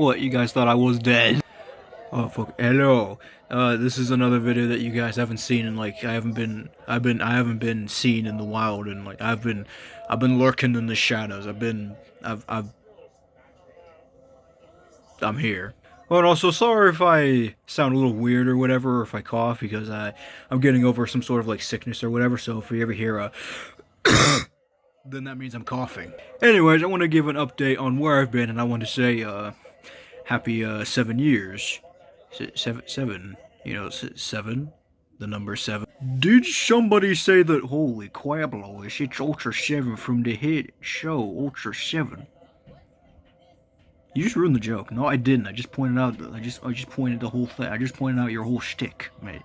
What, you guys thought I was dead? Oh fuck. Hello. This is another video that you guys haven't seen in like I haven't been seen in the wild, and like I've been lurking in the shadows. I'm here. Oh, and also sorry if I sound a little weird or whatever, or if I cough, because I'm getting over some sort of like sickness or whatever. So if you ever hear a then that means I'm coughing. Anyways, I want to give an update on where I've been, and I want to say happy 7 years. Seven, you know, seven, the number 7. Did somebody say that? Holy Quablos, it's Ultra 7 from the hit show Ultra 7. You just ruined the joke. No, I didn't. I just pointed out. I just pointed the whole thing. I just pointed out your whole shtick, mate.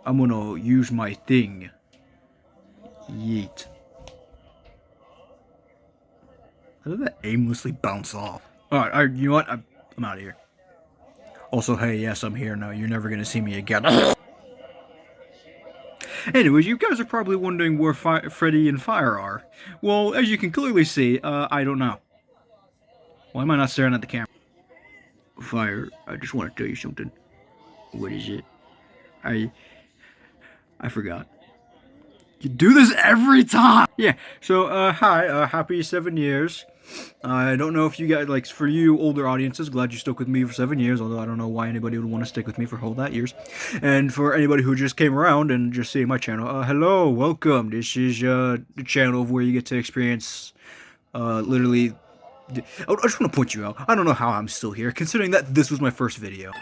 I'm gonna use my thing. Yeet. How did that aimlessly bounce off? Alright, you know what? I'm out of here. Also, hey, yes, I'm here now. You're never gonna see me again. Anyways, you guys are probably wondering where Freddy and Fire are. Well, as you can clearly see, I don't know. Why am I not staring at the camera? Fire, I just want to tell you something. What is it? I forgot. You do this every time! Yeah, so, hi, happy 7 years. I don't know if you guys, like, for you older audiences, glad you stuck with me for 7 years, although I don't know why anybody would want to stick with me for all that years. And for anybody who just came around and just seeing my channel, hello, welcome. This is, the channel where you get to experience, literally... I just want to point you out. I don't know how I'm still here, considering that this was my first video.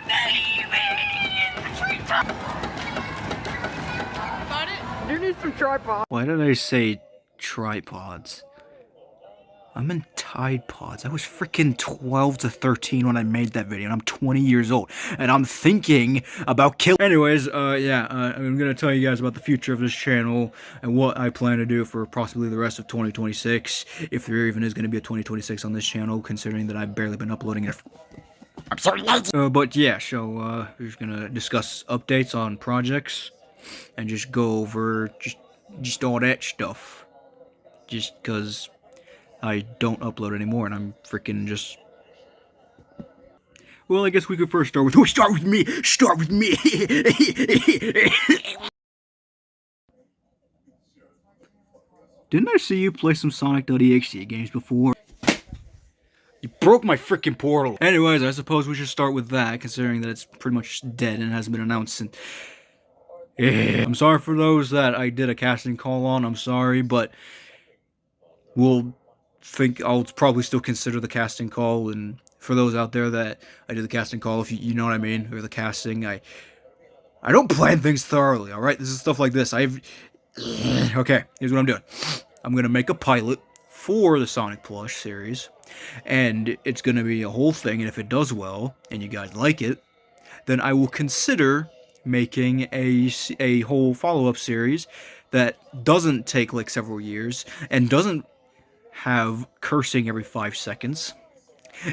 You need some tripods. Why did I say tripods? I meant Tide Pods. I was freaking 12 to 13 when I made that video, and I'm 20 years old, and I'm thinking about killing. Anyways, I'm gonna tell you guys about the future of this channel and what I plan to do for possibly the rest of 2026, if there even is gonna be a 2026 on this channel, considering that I've barely been uploading it. I'm sorry, but yeah, so we're just gonna discuss updates on projects and just go over just all that stuff, just because I don't upload anymore, and I'm freaking just... Well, I guess we could first start with... Start with me! Start with me! Didn't I see you play some Sonic.exe games before? You broke my freaking portal! Anyways, I suppose we should start with that, considering that it's pretty much dead and hasn't been announced since... I'm sorry for those that I did a casting call on, I'm sorry, but... I'll probably still consider the casting call, and for those out there that I did the casting call, if you know what I mean, or the casting, I don't plan things thoroughly, alright? This is stuff like this. Okay, here's what I'm doing. I'm gonna make a pilot for the Sonic Plush series, and it's gonna be a whole thing, and if it does well, and you guys like it, then I will consider making a whole follow-up series that doesn't take like several years, and doesn't have cursing every 5 seconds,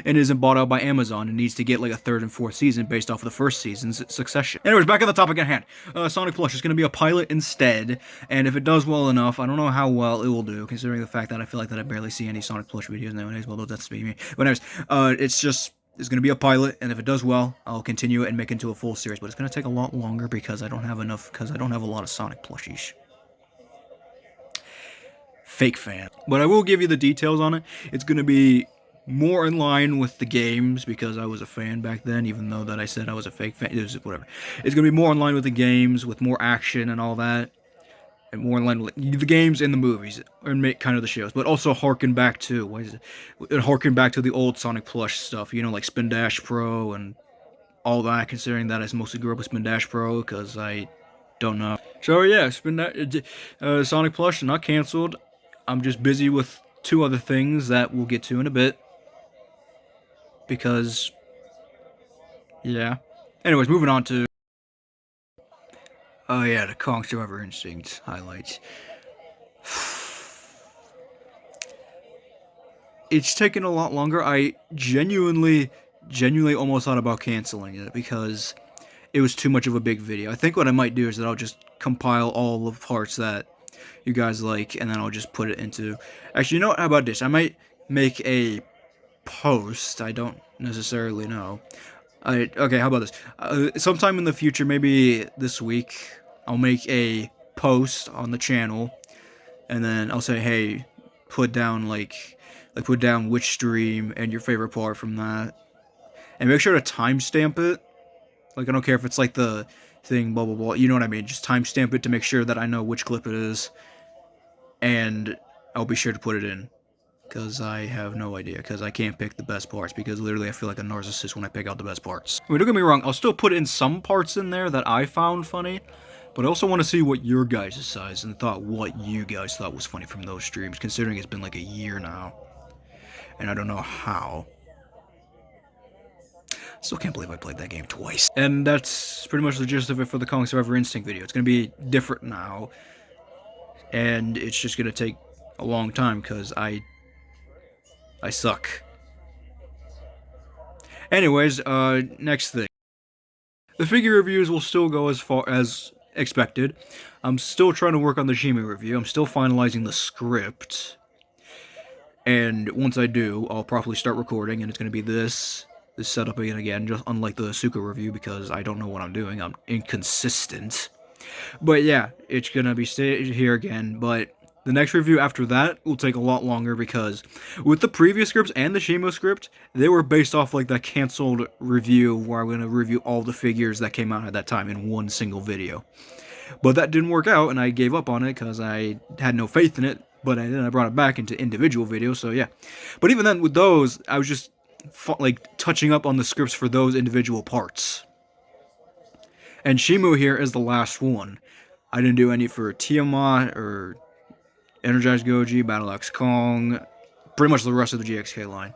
and isn't bought out by Amazon and needs to get like a 3rd and 4th season based off of the first season's succession. Anyways, back on the topic at hand. Sonic Plush is going to be a pilot instead, and if it does well enough, I don't know how well it will do, considering the fact that I feel like that I barely see any Sonic Plush videos nowadays, well, that's me. But anyways, it's going to be a pilot, and if it does well, I'll continue it and make it into a full series, but it's going to take a lot longer because I don't have a lot of Sonic plushies. Fake fan. But I will give you the details on it. It's going to be more in line with the games, because I was a fan back then, even though that I said I was a fake fan. It was whatever. It's going to be more in line with the games, with more action and all that. And more in line with the games and the movies, and make kind of the shows. But also harken back to, harken back to the old Sonic Plush stuff, you know, like Spin Dash Pro and all that, considering that I mostly grew up with Spin Dash Pro, because I don't know. So yeah, Sonic Plush is not canceled. I'm just busy with 2 other things that we'll get to in a bit. Because, yeah. Anyways, moving on to... Oh yeah, the Kong Survivor Instinct highlights. It's taken a lot longer. I genuinely almost thought about canceling it, because it was too much of a big video. I think what I might do is that I'll just compile all the parts that you guys like, and then I'll just put it into... Actually, you know what? How about this? I might make a post. I don't necessarily know. Okay, how about this? Sometime in the future, maybe this week, I'll make a post on the channel, and then I'll say, hey, put down put down which stream and your favorite part from that, and make sure to timestamp it. Like, I don't care if it's like the thing, blah blah blah. You know what I mean? Just timestamp it to make sure that I know which clip it is, and I'll be sure to put it in. Because I have no idea, because I can't pick the best parts, because literally I feel like a narcissist when I pick out the best parts. I mean, don't get me wrong, I'll still put in some parts in there that I found funny, but I also want to see what your guys' size and what you guys thought was funny from those streams, considering it's been like a year now, and I don't know how. Still can't believe I played that game twice. And that's pretty much the gist of it for the Kong Survivor Instinct video. It's going to be different now, and it's just going to take a long time, because I suck. Anyways, next thing. The figure reviews will still go as far as expected. I'm still trying to work on the Shima review. I'm still finalizing the script. And once I do, I'll probably start recording, and it's going to be this setup again, just unlike the Suka review, because I don't know what I'm doing. I'm inconsistent. But yeah, it's going to be stayed here again, but the next review after that will take a lot longer, because with the previous scripts and the Shimo script, they were based off like that canceled review where I'm going to review all the figures that came out at that time in one single video. But that didn't work out, and I gave up on it because I had no faith in it, but then I brought it back into individual videos, so yeah. But even then, with those, I was just like touching up on the scripts for those individual parts. And Shimu here is the last one. I didn't do any for Tiamat or Energized Goji, Battle Axe Kong, pretty much the rest of the GXK line.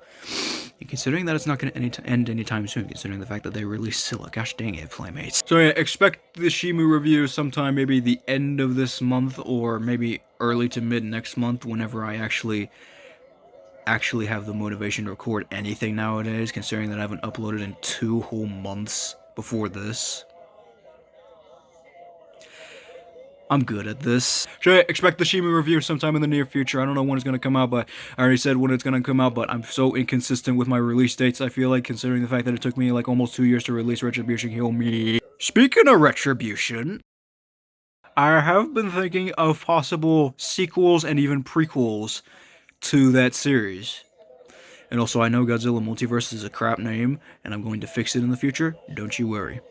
And considering that it's not going to end anytime soon, considering the fact that they released Scylla, gosh dang it, Playmates. So yeah, expect the Shimu review sometime maybe the end of this month, or maybe early to mid next month, whenever I actually have the motivation to record anything nowadays, considering that I haven't uploaded in 2 whole months before this. I'm good at this. So I expect the Shima review sometime in the near future. I don't know when it's going to come out, but I already said when it's going to come out, but I'm so inconsistent with my release dates, I feel like, considering the fact that it took me like almost 2 years to release Retribution Kill Me. Speaking of Retribution, I have been thinking of possible sequels and even prequels to that series. And also, I know Godzilla Multiverse is a crap name, and I'm going to fix it in the future. Don't you worry.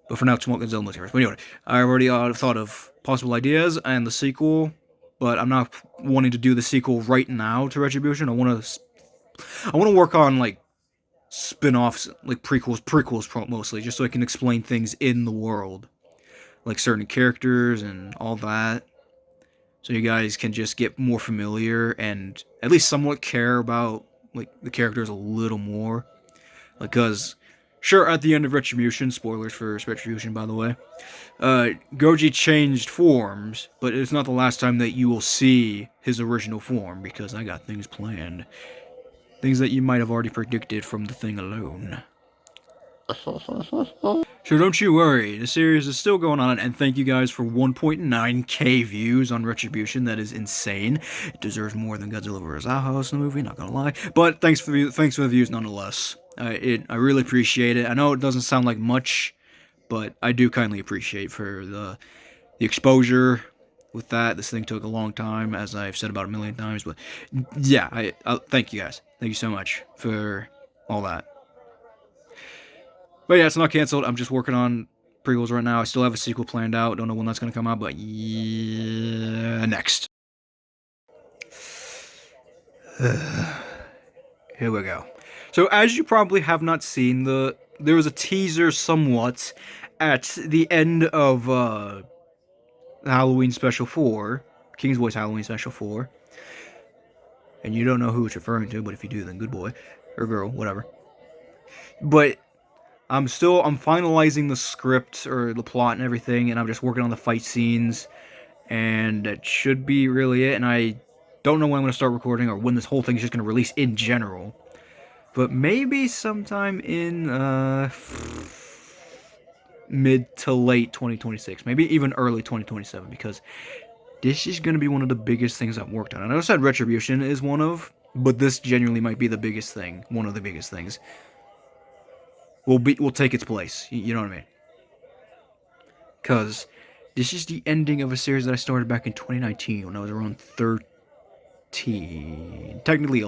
But for now, it's Godzilla Multiverse. But anyway, I already thought of possible ideas and the sequel, but I'm not wanting to do the sequel right now to Retribution. I want to work on like spin-offs, like prequels mostly, just so I can explain things in the world, like certain characters and all that, so you guys can just get more familiar and at least somewhat care about like the characters a little more, because. Sure, at the end of Retribution, spoilers for Retribution, by the way, Goji changed forms, but it's not the last time that you will see his original form, because I got things planned. Things that you might have already predicted from the thing alone. So don't you worry, the series is still going on, and thank you guys for 1.9k views on Retribution. That is insane. It deserves more than Godzilla vs. House in the movie, not gonna lie. But thanks for the views nonetheless. I really appreciate it. I know it doesn't sound like much, but I do kindly appreciate for the exposure with that. This thing took a long time, as I've said about a million times, but yeah, I thank you guys. Thank you so much for all that. But yeah, it's not canceled. I'm just working on prequels right now. I still have a sequel planned out. Don't know when that's going to come out, but yeah, next. Here we go. So as you probably have not seen, there was a teaser somewhat at the end of Halloween Special 4, King's Voice Halloween Special 4. And you don't know who it's referring to, but if you do, then good boy. Or girl, whatever. But I'm finalizing the script or the plot and everything, and I'm just working on the fight scenes, and that should be really it. And I don't know when I'm going to start recording or when this whole thing is just going to release in general. But maybe sometime in mid to late 2026, maybe even early 2027, because This is gonna be one of the biggest things I've worked on. I know I said Retribution is one of, but this genuinely might be the biggest thing. One of the biggest things. Will take its place. You know what I mean? Cause this is the ending of a series that I started back in 2019 when I was around 13. Technically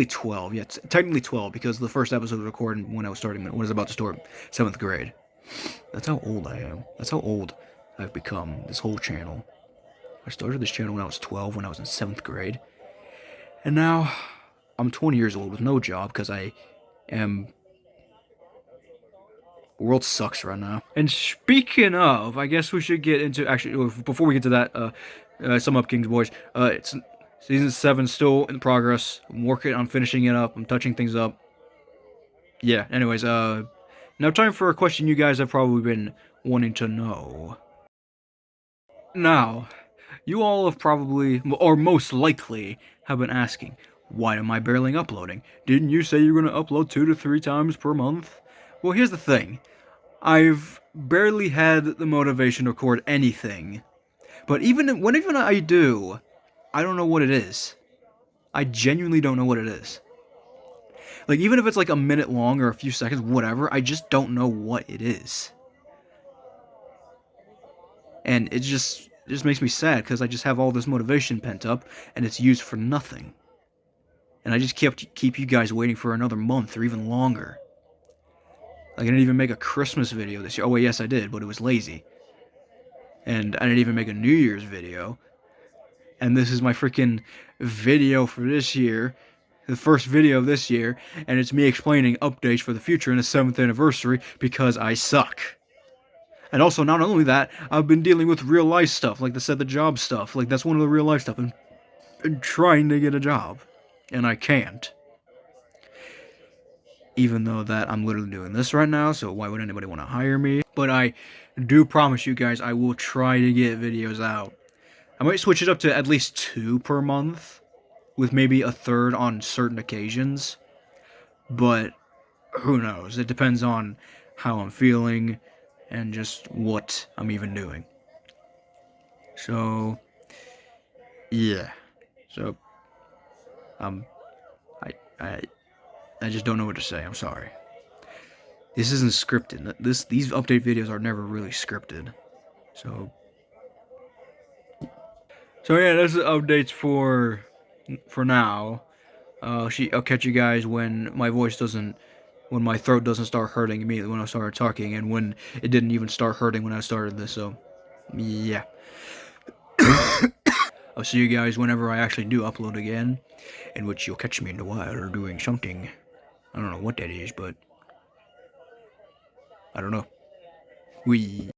12. Yeah, technically 12 because the first episode was recorded when I was about to start 7th grade. That's how old I am. That's how old I've become. This whole channel. I started this channel when I was 12, when I was in 7th grade. And now I'm 20 years old with no job because I am. The world sucks right now. And speaking of, I guess we should get into. Actually, before we get to that, sum up King's Boys. It's season 7 still in progress. I'm working on finishing it up. I'm touching things up. Yeah, anyways, now time for a question you guys have probably been wanting to know. Now, you all have probably, or most likely, have been asking, why am I barely uploading? Didn't you say you were going to upload 2 to 3 times per month? Well, here's the thing. I've barely had the motivation to record anything. But whenever I do, I don't know what it is. I genuinely don't know what it is. Like, even if it's like a minute long or a few seconds, whatever, I just don't know what it is. And it just makes me sad because I just have all this motivation pent up and it's used for nothing. And I just keep you guys waiting for another month or even longer. Like, I didn't even make a Christmas video this year. Oh, wait, yes, I did, but it was lazy. And I didn't even make a New Year's video. And this is my freaking video for this year. The first video of this year. And it's me explaining updates for the future in the 7th anniversary because I suck. And also, not only that, I've been dealing with real life stuff, like the job stuff. Like, that's one of the real life stuff. And trying to get a job. And I can't. Even though that I'm literally doing this right now, so why would anybody want to hire me? But I do promise you guys I will try to get videos out. I might switch it up to at least 2 per month, with maybe a third on certain occasions. But who knows? It depends on how I'm feeling and just what I'm even doing. So, yeah. So, I, I, I just don't know what to say. I'm sorry. This isn't scripted. These update videos are never really scripted. So yeah, that's the updates for now. I'll catch you guys when when my throat doesn't start hurting immediately when I started talking, and when it didn't even start hurting when I started this. So, yeah. I'll see you guys whenever I actually do upload again, in which you'll catch me in the wild doing something. I don't know what that is, but I don't know. We.